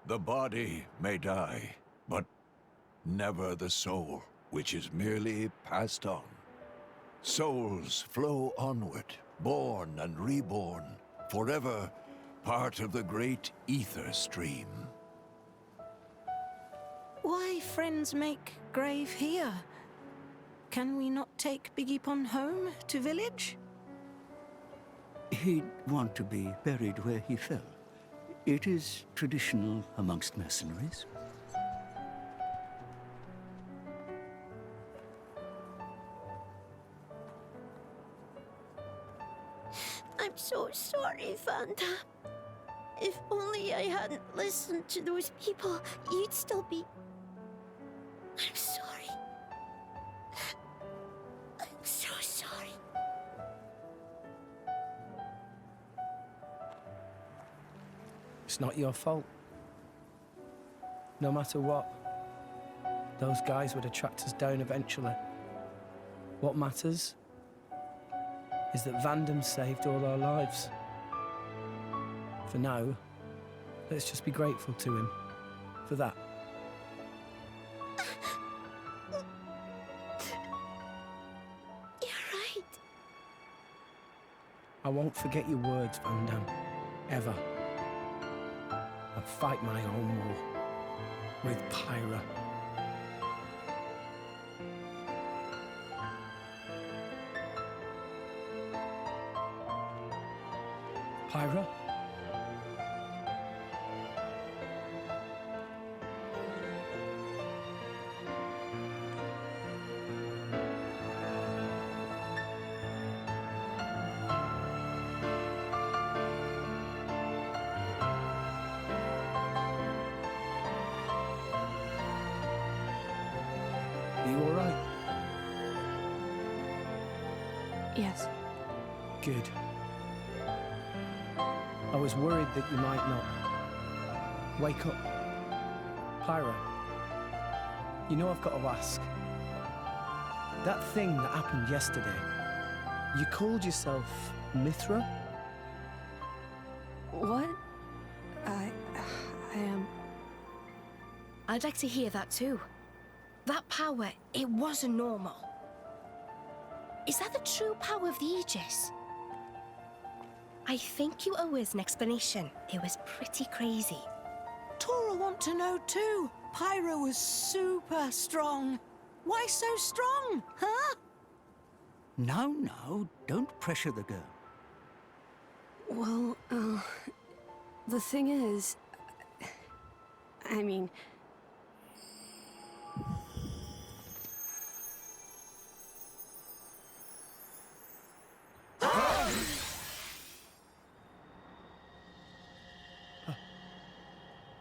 The body may die, but never the soul, which is merely passed on. Souls flow onward, born and reborn, forever part of the great ether stream. Why friends make grave here? Can we not take Biggiepon home to village? He'd want to be buried where he fell. It is traditional amongst mercenaries. I'm so sorry, Vandham. If only I hadn't listened to those people, you'd still be... I'm sorry. I'm so sorry. It's not your fault. No matter what, those guys would have tracked us down eventually. What matters is that Vandham saved all our lives. For now, let's just be grateful to him for that. You're right. I won't forget your words, Vandham, ever. I'll fight my own war with Pyra. Pyra? Are you all right? Yes. Good. I was worried that you might not. Wake up. Pyra, you know I've got to ask. That thing that happened yesterday, you called yourself Mithra? What? I am... I'd like to hear that too. That power, it wasn't normal. Is that the true power of the Aegis? I think you owe us an explanation. It was pretty crazy. Tora want to know too. Pyra was super strong. Why so strong, huh? No, don't pressure the girl. Well, the thing is... I mean...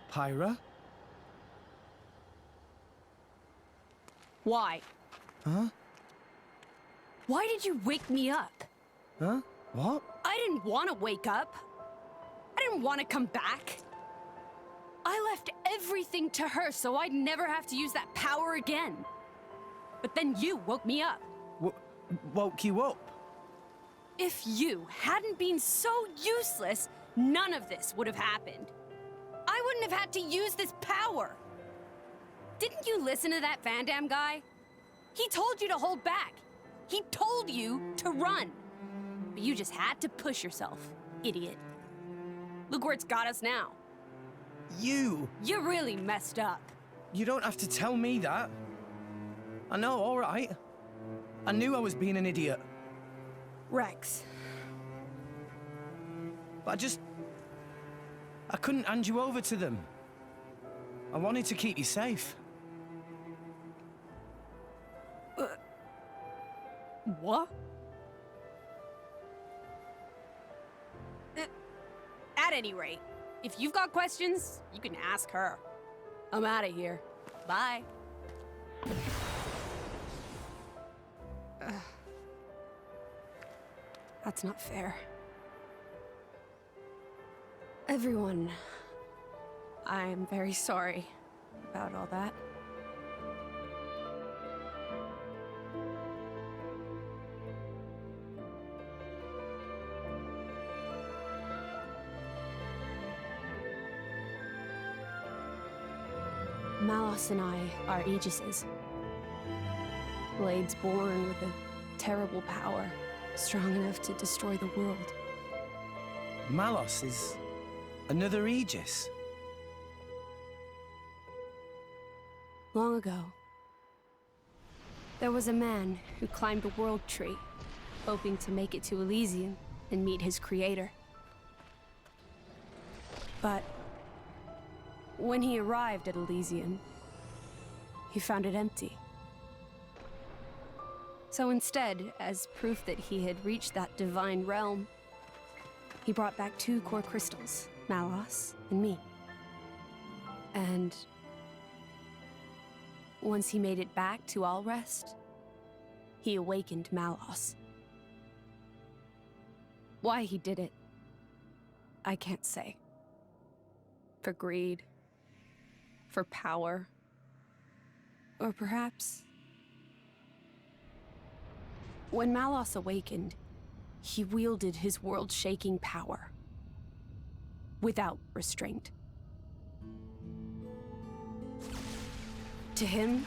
Pyra? Why? Huh? Why did you wake me up? Huh? What? I didn't want to wake up. I didn't want to come back. I left everything to her so I'd never have to use that power again. But then you woke me up. Woke you up? If you hadn't been so useless, none of this would have happened. I wouldn't have had to use this power. Didn't you listen to that Vandham guy? He told you to hold back. He told you to run. But you just had to push yourself, idiot. Look where it's got us now. You really messed up. You don't have to tell me that. I know, all right. I knew I was being an idiot. Rex. But I couldn't hand you over to them. I wanted to keep you safe. What? At any rate, if you've got questions, you can ask her. I'm out of here. Bye. That's not fair. Everyone, I'm very sorry about all that. Malos and I are Aegises. Blades born with a terrible power, strong enough to destroy the world. Malos is another Aegis. Long ago, there was a man who climbed a world tree, hoping to make it to Elysium and meet his creator. But when he arrived at Elysium, he found it empty. So instead, as proof that he had reached that divine realm, he brought back 2 core crystals, Malos and me. And once he made it back to Allrest, he awakened Malos. Why he did it, I can't say. For greed, for power, or perhaps... When Malos awakened, he wielded his world-shaking power without restraint. To him,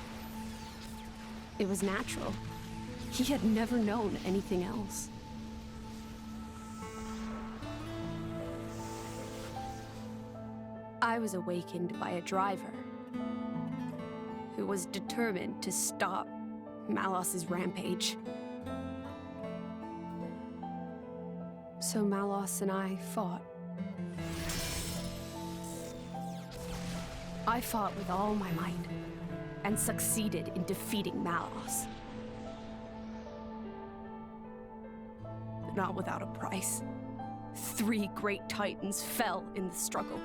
it was natural. He had never known anything else. I was awakened by a driver who was determined to stop Malos's rampage. So Malos and I fought. I fought with all my might, and succeeded in defeating Malos. But not without a price. 3 great titans fell in the struggle.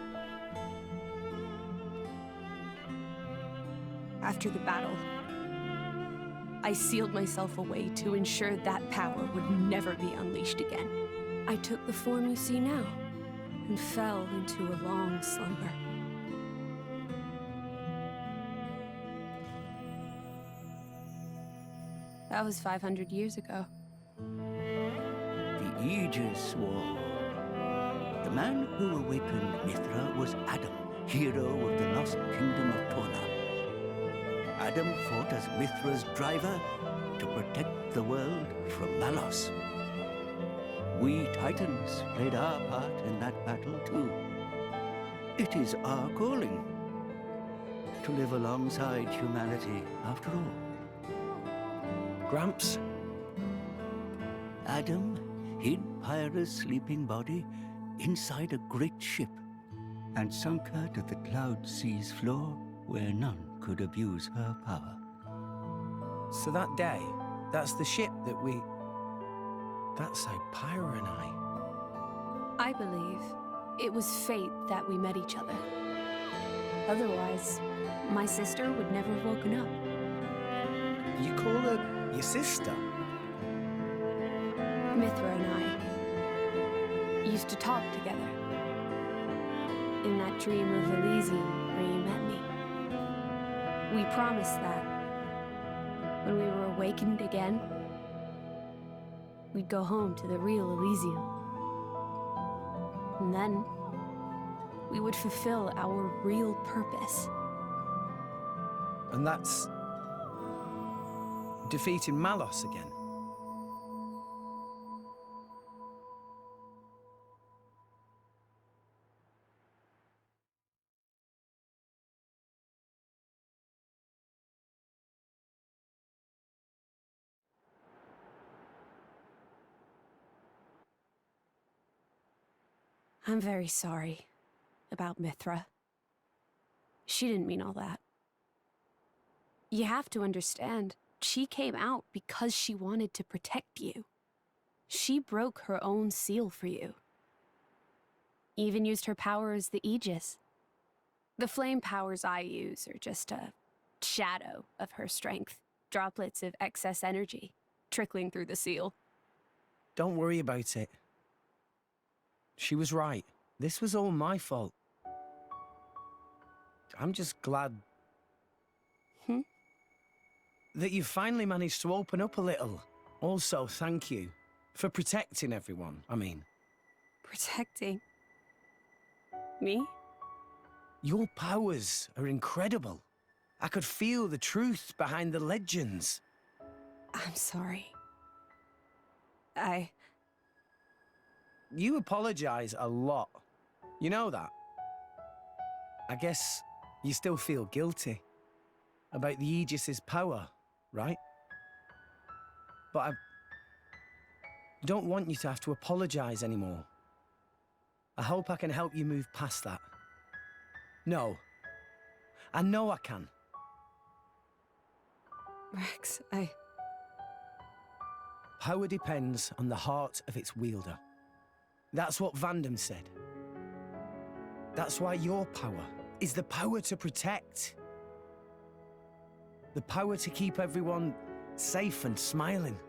After the battle, I sealed myself away to ensure that power would never be unleashed again. I took the form you see now, and fell into a long slumber. That was 500 years ago. The Aegis War. The man who awakened Mithra was Adam, hero of the lost kingdom of Torna. Adam fought as Mithra's driver to protect the world from Malos. We Titans played our part in that battle too. It is our calling to live alongside humanity after all. Gramps? Adam hid Pyra's sleeping body inside a great ship and sunk her to the cloud sea's floor where none could abuse her power. So that day, that's the ship that we... That's how Pyra and I believe it was fate that we met each other. Otherwise, my sister would never have woken up. You call her your sister? Mithra and I used to talk together. In that dream of Elysium where you met me. We promised that when we were awakened again, we'd go home to the real Elysium. And then we would fulfill our real purpose. And that's... defeating Malos again. I'm very sorry about Mithra. She didn't mean all that. You have to understand, she came out because she wanted to protect you. She broke her own seal for you. Even used her power as the Aegis. The flame powers I use are just a shadow of her strength. Droplets of excess energy trickling through the seal. Don't worry about it. She was right. This was all my fault. I'm just glad... that you finally managed to open up a little. Also, thank you for protecting everyone, I mean. Protecting? Me? Your powers are incredible. I could feel the truth behind the legends. I'm sorry. You apologize a lot. You know that? I guess you still feel guilty about the Aegis's power, right? But I don't want you to have to apologize anymore. I hope I can help you move past that. No. I know I can. Rex, Power depends on the heart of its wielder. That's what Vandham said. That's why your power is the power to protect. The power to keep everyone safe and smiling.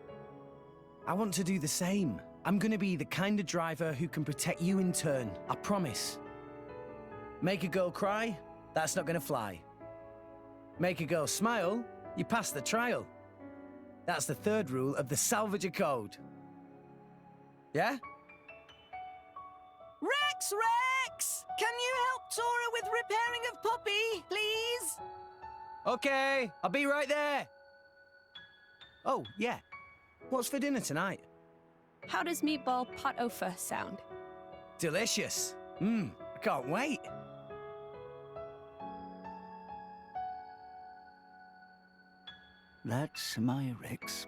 I want to do the same. I'm gonna be the kind of driver who can protect you in turn, I promise. Make a girl cry? That's not gonna fly. Make a girl smile? You pass the trial. That's the third rule of the Salvager Code. Yeah? Rex! Can you help Tora with repairing of Poppy, please? Okay, I'll be right there. Oh, yeah. What's for dinner tonight? how does meatball pot au feu sound? Delicious. I can't wait. That's my Rex.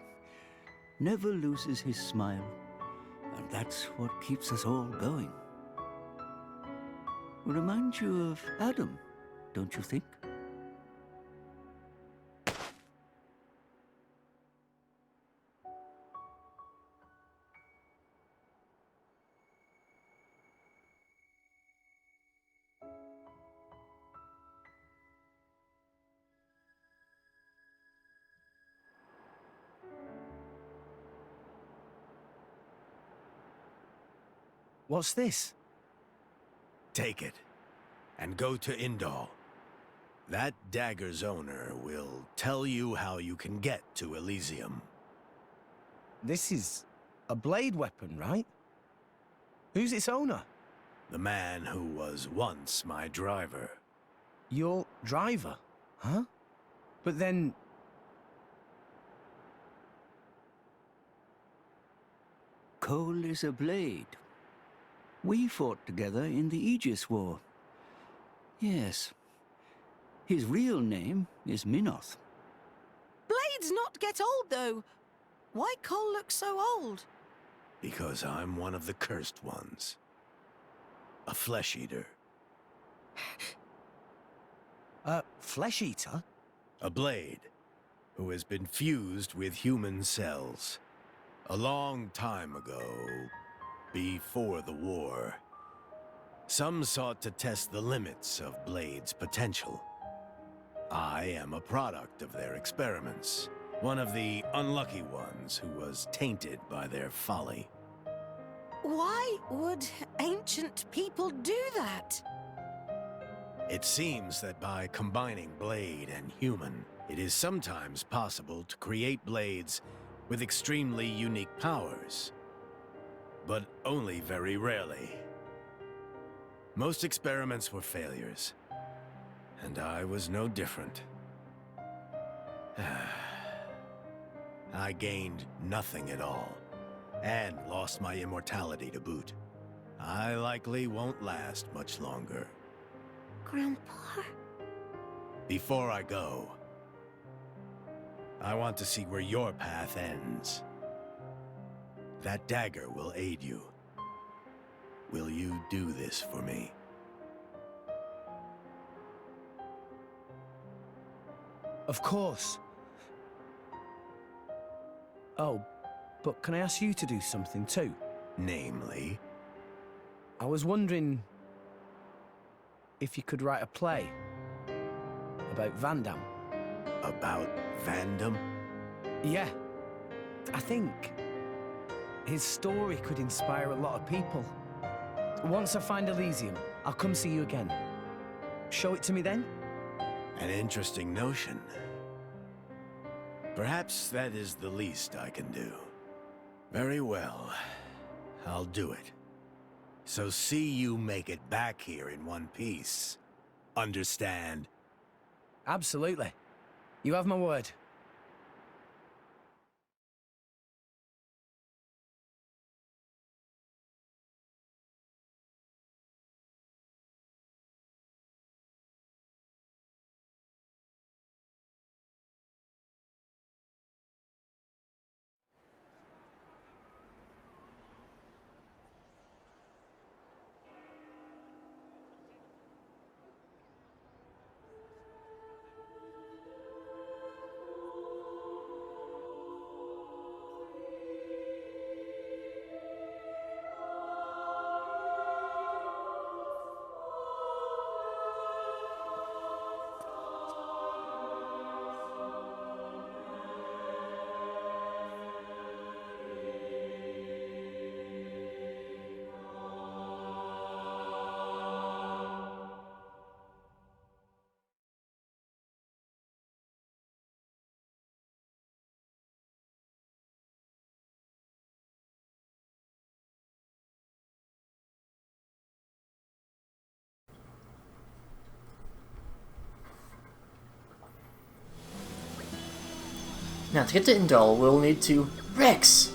Never loses his smile. And that's what keeps us all going. Reminds you of Adam, don't you think? What's this? Take it, and go to Indal. That dagger's owner will tell you how you can get to Elysium. This is a blade weapon, right? Who's its owner? The man who was once my driver. Your driver, huh? But then... Cole is a blade. We fought together in the Aegis War. Yes. His real name is Minoth. Blades not get old, though. Why Cole look so old? Because I'm one of the cursed ones. A flesh eater. Flesh eater? A blade who has been fused with human cells. A long time ago, before the war, some sought to test the limits of Blade's potential. I am a product of their experiments, one of the unlucky ones who was tainted by their folly. Why would ancient people do that? It seems that by combining Blade and human, it is sometimes possible to create blades with extremely unique powers. But only very rarely. Most experiments were failures, and I was no different. I gained nothing at all, and lost my immortality to boot. I likely won't last much longer. Grandpa? Before I go, I want to see where your path ends. That dagger will aid you. Will you do this for me? Of course. Oh, but can I ask you to do something too? Namely? I was wondering if you could write a play about Vandham. About Vandham? Yeah. I think his story could inspire a lot of people. Once I find Elysium, I'll come see you again. Show it to me then? An interesting notion. Perhaps that is the least I can do. Very well. I'll do it. So see you make it back here in one piece. Understand? Absolutely. You have my word. Now, to get to Indal, we'll need to... Rex!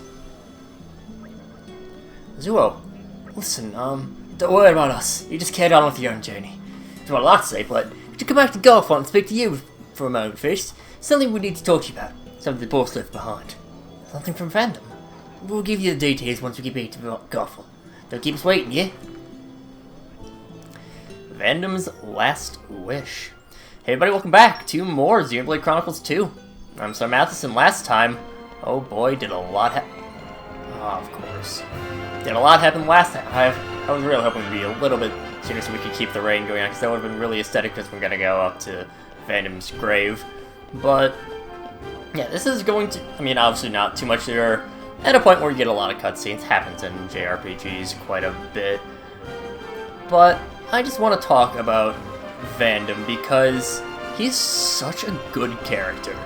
Zuo, listen, don't worry about us. You just carried on with your own journey. There's not a lot to say, but to come back to Garfon and speak to you for a moment first, something we need to talk to you about. Something the boss left behind. Something from Vandham. We'll give you the details once we get back to Garfon. Don't keep us waiting, yeah? Vandham's Last Wish. Hey everybody, welcome back to more Xenoblade Chronicles 2. I'm SlayerMathis, and last time, oh boy, did a lot of course. Did a lot happen last time. I was really hoping to be a little bit sooner so we could keep the rain going on, because that would have been really aesthetic because we're going to go up to Vandham's grave. But, yeah, this is going to, I mean, obviously not too much. You're at a point where you get a lot of cutscenes. Happens in JRPGs quite a bit. But I just want to talk about Vandham because he's such a good character.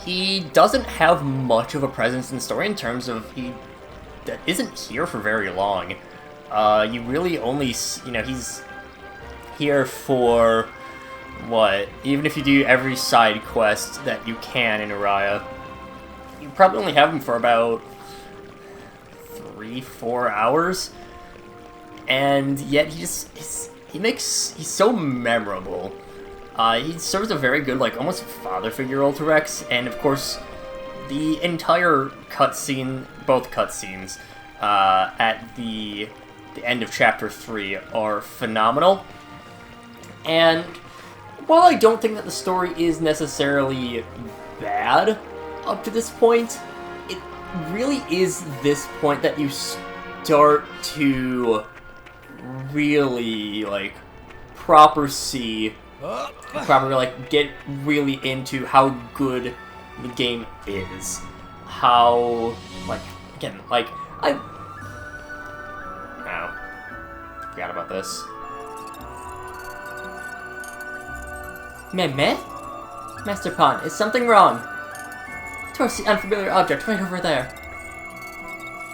He doesn't have much of a presence in the story in terms of that isn't here for very long. You really only, you know, he's here for, what, even if you do every side quest that you can in Uriah, you probably only have him for about 3-4 hours, and yet he's so memorable. He serves a very good, like, almost father figure role to Rex, and of course, the entire cutscene, both cutscenes, at the end of Chapter 3 are phenomenal. And while I don't think that the story is necessarily bad up to this point, it really is this point that you start to really, like, get really into how good the game is. How, like, again, like, forgot about this. Meh? Master Pawn, is something wrong? Towards the unfamiliar object right over there.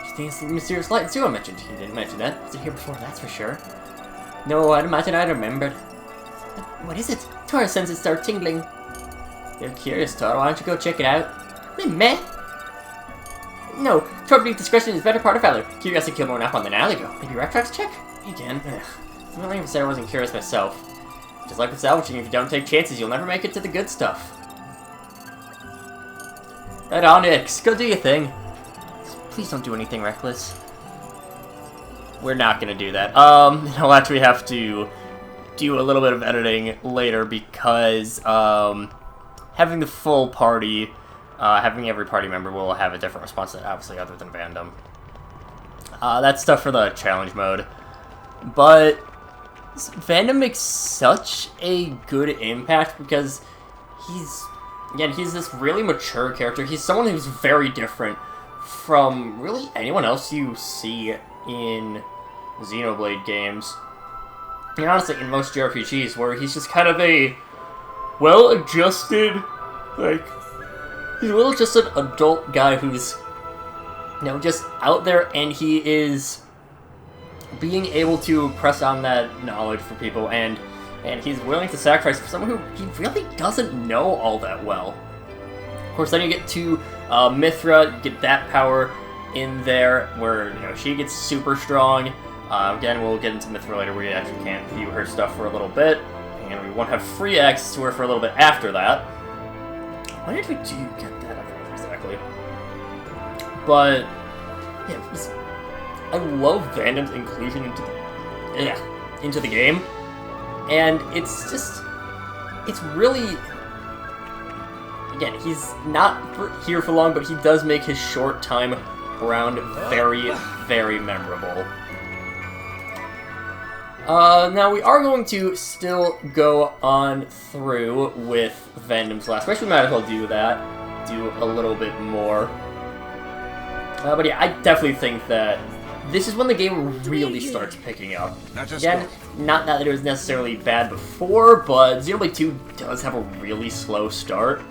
You think it's the mysterious light Zero mentioned? He didn't mention that. Was it here before, that's for sure. No, I'd imagine I remembered. What is it? Tora senses start tingling. You're curious, Tora. Why don't you go check it out? Meh? No, Tora beneath discretion is better part of valor. Curiosity killed more napalm than an alley go. Maybe Rectrax check? Again. Ugh. I'm not even saying I wasn't curious myself. Just like with salvaging, if you don't take chances, you'll never make it to the good stuff. Right on, Ix. Go do your thing. Please don't do anything reckless. We're not gonna do that. I'll actually have to do a little bit of editing later because, having the full party, having every party member will have a different response to that, obviously, other than Vandham. That's stuff for the challenge mode. But Vandham makes such a good impact because he's this really mature character. He's someone who's very different from really anyone else you see in Xenoblade games. And honestly, in most JRPGs, where he's just kind of a well-adjusted, like, he's a well-adjusted adult guy who's, you know, just out there, and he is being able to press on that knowledge for people and and he's willing to sacrifice for someone who he really doesn't know all that well. Of course, then you get to Mithra, you get that power in there, where she gets super strong. Again, we'll get into Mithra later, where you actually can't view her stuff for a little bit, and we won't have free access to her for a little bit after that. Why did we do get that? I forget exactly. But yeah, I love Vandham's inclusion into the game, and it's really, again, he's not here for long, but he does make his short time around very, very memorable. Now we are going to still go on through with Vandham's last wish. We might as well do that, do a little bit more. But yeah, I definitely think that this is when the game really starts picking up. Again, not that it was necessarily bad before, but Xenoblade 2 does have a really slow start,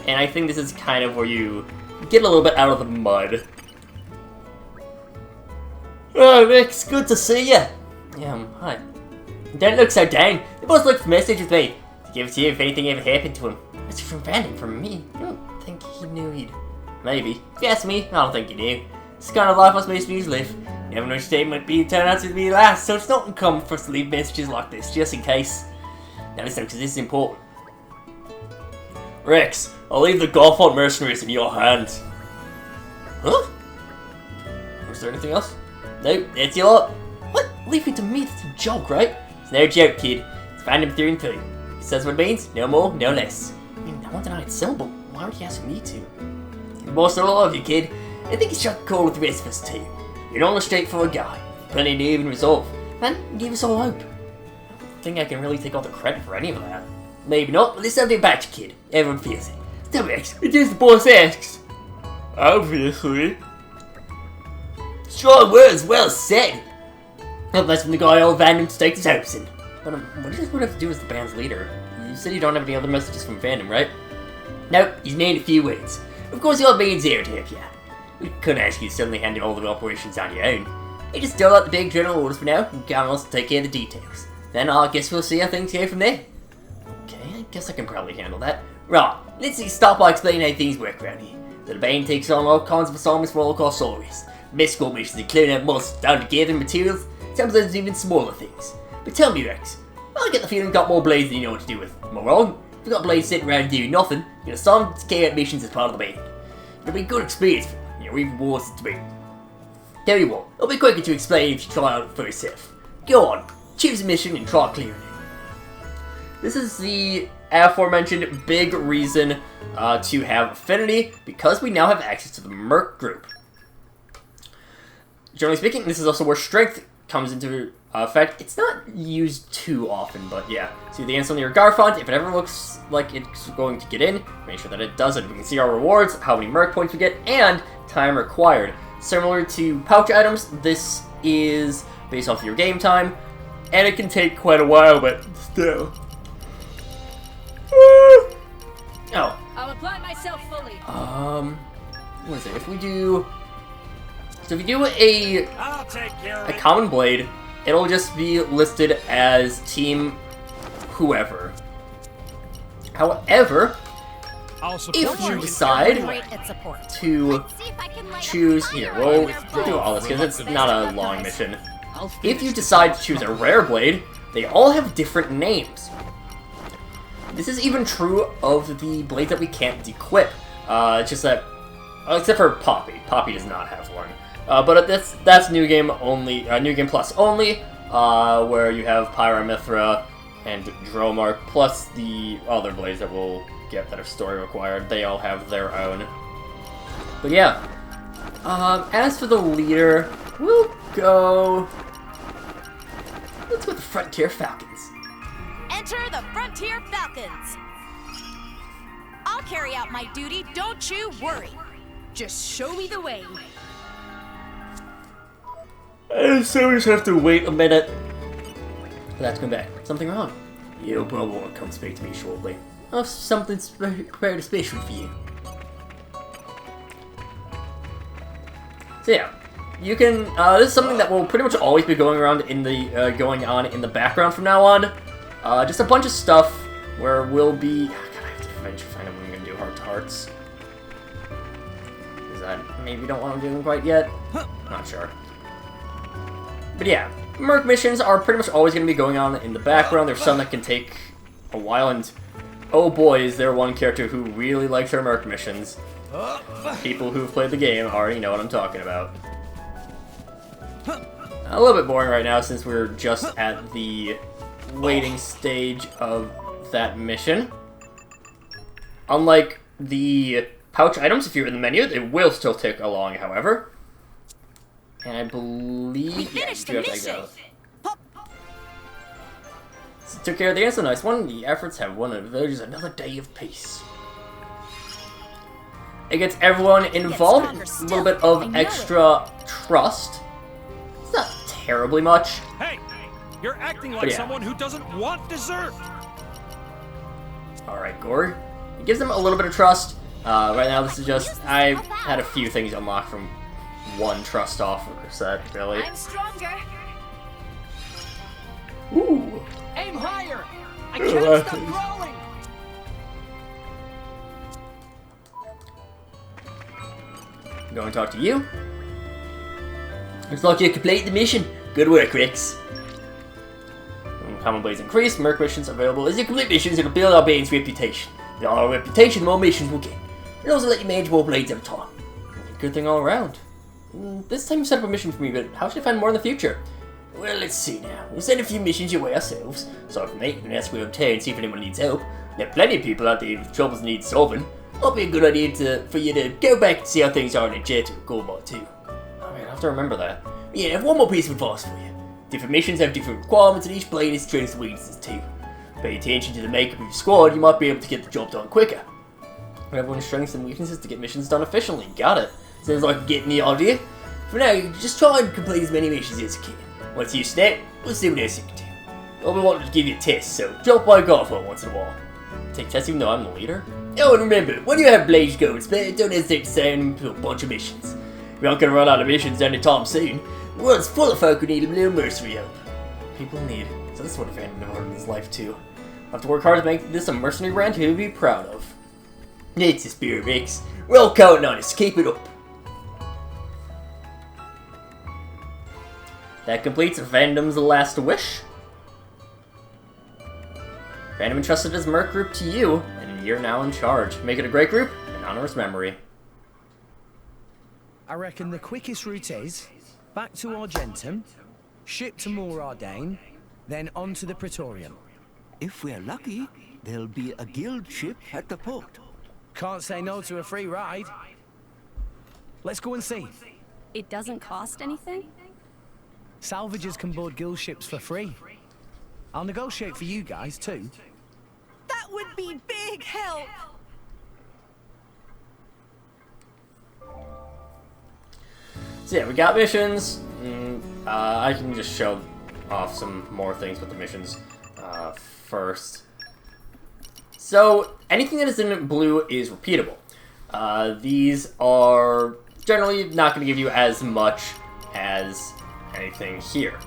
and I think this is kind of where you get a little bit out of the mud. Oh, Rick's good to see you. Yeah, hi. Don't look so down. The boss left a message with me to give it to you if anything ever happened to him. It's from Vandham, from me. I don't think he knew he'd... Maybe. If you ask me, I don't think he knew. It's the kind of life us Masons live. You never know which day might be turn out to be last, so it's not uncommon for us to leave messages like this, just in case. Now listen, because this is important. Rex, I'll leave the Golfont mercenaries in your hands. Huh? Was there anything else? Nope, that's your lot. What? Leave it to me? That's a joke, right? It's no joke, kid. It's Vandham through and through. He says what it means, no more, no less. I mean, I want to know its syllable. Why would he ask me to? The boss will love you, kid. I think he struck a chord with the rest of us too. You're not a straightforward guy. Plenty to even resolve. Man, give us all hope. I don't think I can really take all the credit for any of that. Maybe not, but there's something about you, kid. Everyone feels it. Still, Rex, it is the boss asks. Obviously. Strong words, well said. Hope that's from the guy old Vandham staked his hopes in. But what does this have to do as the band's leader? You said you don't have any other messages from Vandham, right? Nope, he's named a few words. Of course, the old man's here to help you out. We couldn't ask you to suddenly handle all the operations on your own. You just dole out the big general orders for now, and count on us to take care of the details. Then I guess we'll see how things go from there. Okay, I guess I can probably handle that. Right, let's start by explaining how things work around here. The band takes on all kinds of assignments for all across Solarius. Mystical missions and clearing out monsters down to gathering materials, sometimes even smaller things. But tell me, Rex, I get the feeling you got more blades than you know what to do with. Am I wrong? If you got blades sitting around doing nothing, you're assigned to carry out missions as part of the band. It'll be a good experience for you, even rewards to be. Tell you what, it'll be quicker to explain if you try out for yourself. Go on, choose a mission and try clearing it. This is the aforementioned big reason to have Affinity, because we now have access to the Merc group. Generally speaking, this is also where Strength comes into effect. It's not used too often, but yeah. See the answer on your guard font. If it ever looks like it's going to get in, make sure that it doesn't. We can see our rewards, how many Merc points we get, and time required. Similar to pouch items, this is based off of your game time, and it can take quite a while, but still. Oh. I'll apply myself fully. What is it? If we do... So if you do a common blade, it'll just be listed as team whoever. However, if you decide to choose... Here, we'll do all this because it's not a long mission. If you decide to choose a rare blade, they all have different names. This is even true of the blades that we can't equip. Just that... except for Poppy. Poppy does not have one. But that's New Game only, New Game Plus only, where you have Pyra, and Dromark, plus the other blades that we'll get that are story required. They all have their own. But yeah, as for the leader, we'll go... Let's go with the Frontier Falcons. Enter the Frontier Falcons! I'll carry out my duty, don't you worry. Just show me the way. I so just have to wait a minute. That's come back. Something wrong? You'll probably want to come speak to me shortly. I have something prepared special for you. So yeah, you can. This is something that will pretty much always be going around in the going on in the background from now on. Just a bunch of stuff where we'll be... God, I have to eventually find out when I'm going to do heart-to-hearts. Is that... maybe don't want to do them quite yet? Not sure. But yeah, Merc missions are pretty much always going to be going on in the background. There's some that can take a while, and oh boy, is there one character who really likes her Merc missions. People who've played the game already know what I'm talking about. A little bit boring right now since we're just at the waiting stage of that mission. Unlike the pouch items, if you're in the menu, they will still take along, however. And I believe... We finished the mission! So took care of the answer, nice one. The efforts have won the villagers another day of peace. It gets everyone involved, a little bit of extra trust. It's not terribly much. Hey, you're acting like someone who doesn't want dessert. Alright, Gory. It gives them a little bit of trust. Right now, this is just... I had a few things unlocked from one trust offer set, really. I'm stronger. Ooh. Aim higher. I can't stop growing. Go and talk to you. Looks like you completed the mission. Good work, Rex. Common blades increase. Merc missions available. As you complete missions, it'll build our Bane's reputation. The higher reputation, the more missions we'll get. It'll also let you manage more blades over time. Good thing all around. This time you set up a mission for me, but how should I find more in the future? Well, let's see now. We'll send a few missions your way ourselves. Start from 8 and ask around town and see if anyone needs help. There are plenty of people out there with troubles need solving. Might be a good idea for you to go back and see how things are in a jet or Goldbot too. Alright, I have to remember that. Yeah, I have one more piece of advice for you. Different missions have different requirements and each blade has strengths and weaknesses too. Pay attention to the makeup of your squad, you might be able to get the job done quicker. Everyone's strengths and weaknesses to get missions done efficiently. Got it. Sounds like you're getting the idea. For now, you just try and complete as many missions as you can. Once you snap, we'll see what else you can do. I'll be wanting to give you a test, so drop by Garfield once in a while. Take tests even though I'm the leader? Oh, and remember, when you have blades going spare, don't hesitate to sign them to a bunch of missions. We aren't going to run out of missions anytime soon. The world's full of folk who need a little mercenary help. People need. So this is what Vandham never heard in his life too. I'll have to work hard to make this a mercenary brand he'll be proud of. It's the spirit, Rex. We're all counting on us. Keep it up. That completes Vandham's last wish. Vandham entrusted his Merc group to you, and you're now in charge. Make it a great group and honor his memory. I reckon the quickest route is back to Argentum, ship to Morardane, then on to the Praetorium. If we're lucky, there'll be a guild ship at the port. Can't say no to a free ride. Let's go and see. It doesn't cost anything? Salvagers can board guild ships for free. I'll negotiate for you guys too. That would be big help. So yeah, we got missions. I can just show off some more things with the missions first. So anything that is in blue is repeatable. These are generally not going to give you as much as anything here.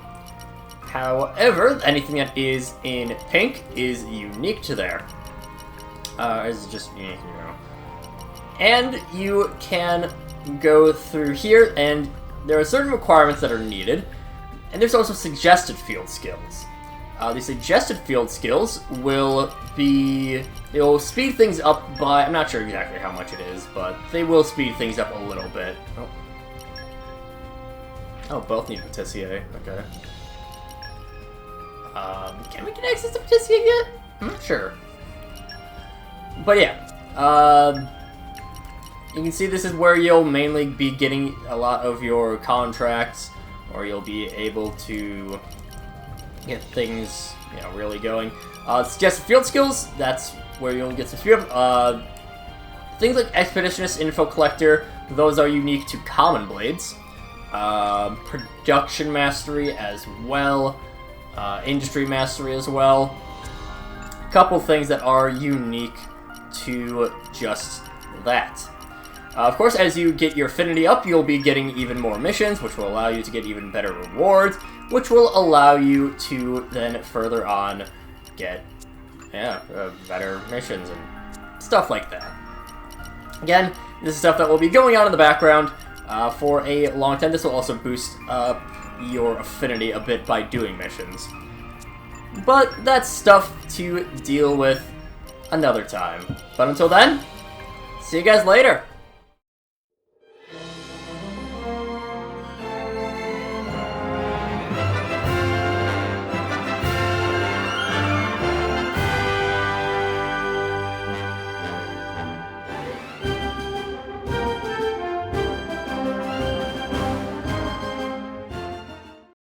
However, anything that is in pink is unique to there. It's just unique, you know. And you can go through here, and there are certain requirements that are needed, and there's also suggested field skills. The suggested field skills will be... They will speed things up by... I'm not sure exactly how much it is, but they will speed things up a little bit. Oh, both need Patissier. Okay. Can we get access to Patissier yet? I'm not sure. But yeah, you can see this is where you'll mainly be getting a lot of your contracts, or you'll be able to get things, you know, really going. Suggested field skills, that's where you'll get some few of things like Expeditionist Info Collector, those are unique to common blades. Production Mastery as well, Industry Mastery as well. A couple things that are unique to just that. Of course, as you get your affinity up, you'll be getting even more missions, which will allow you to get even better rewards, which will allow you to then further on get, better missions and stuff like that. Again, this is stuff that will be going on in the background for a long time. This will also boost up your affinity a bit by doing missions. But that's stuff to deal with another time. But until then, see you guys later!